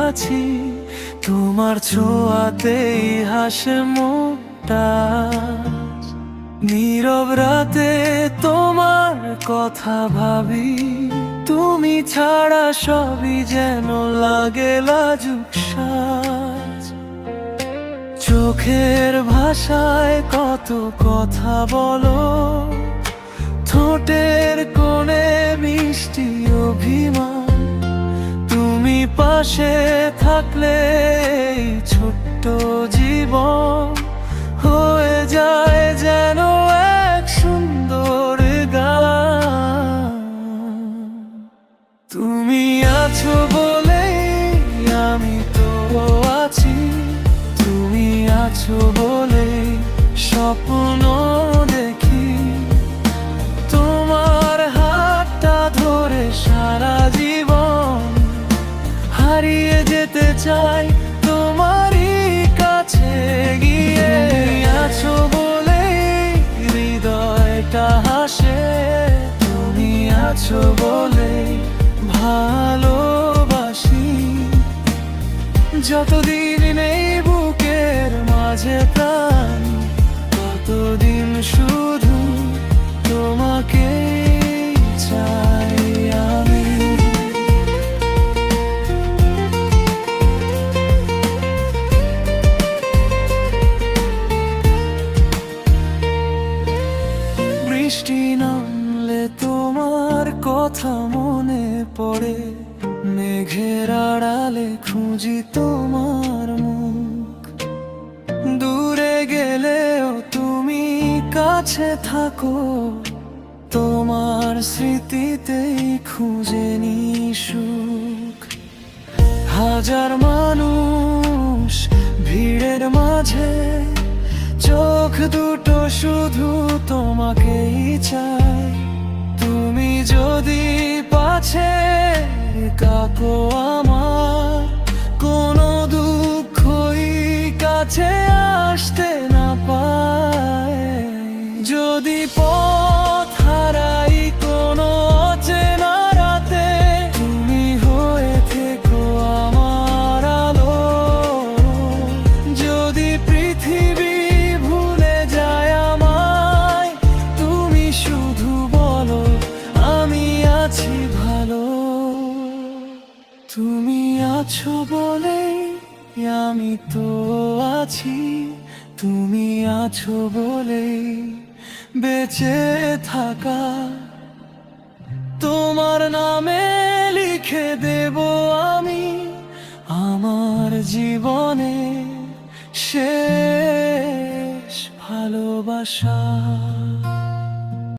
আছি, তোমার ছোঁয়াতেই হাসে মনটা। নীরব রাতে তোমার কথা ভাবি, তুমি ছাড়া সবই যেন লাগে লাজুক সাজ। চোখের ভাষায় কত কথা বলো, ঠোঁটের কোণে মিষ্টি অভিমান। তুমি পাশে থাকলে এই ছোট্ট জীবন হয়ে যায় যেন এক সুন্দর গান। তুমি আছো বলেই আমি তো আছি, তুমি আছো বলেই স্বপ্ন দেখি। তোমার হাতটা ধরে সারা জীবন হারিয়ে যেতে চাই তোমারই কাছে গিয়ে। তুমি আছো বলেই হৃদয়টা হাসে, তুমি আছো বলেই ভালোবাসি। যতদিন নেই বুকের মাঝে প্রাণ, ততদিন শুধু তোমাকে চাই আমি। বৃষ্টি নামলে তোমার কথা মনে পড়ে, মেঘের আড়ালে খুঁজি তোমার মুখ। দূরে গেলেও তুমি কাছে থাকো, তোমার স্মৃতিতেই খুঁজে নি সুখ। হাজার মানুষ ভিড়ের মাঝে, চোখ দুটো শুধু তোমাকেই চায়। তুমি যদি পাছে কাকো আমার, কোনো দুঃখই কাছে আসতে না পায়। যদি পথ হারাই কোনো অচেনা রাতে, তুমি হয়ে থেকো আমার আলো। যদি পৃথিবী ভুলে যায় আমায়, তুমি শুধু বলো আমি আছি ভালো। তুমি আছো বলেই আমি তো আছি, তুমি আছো বলেই বেঁচে থাকা। তোমার নামে লিখে দেব আমি আমার জীবনে শেষ ভালোবাসা।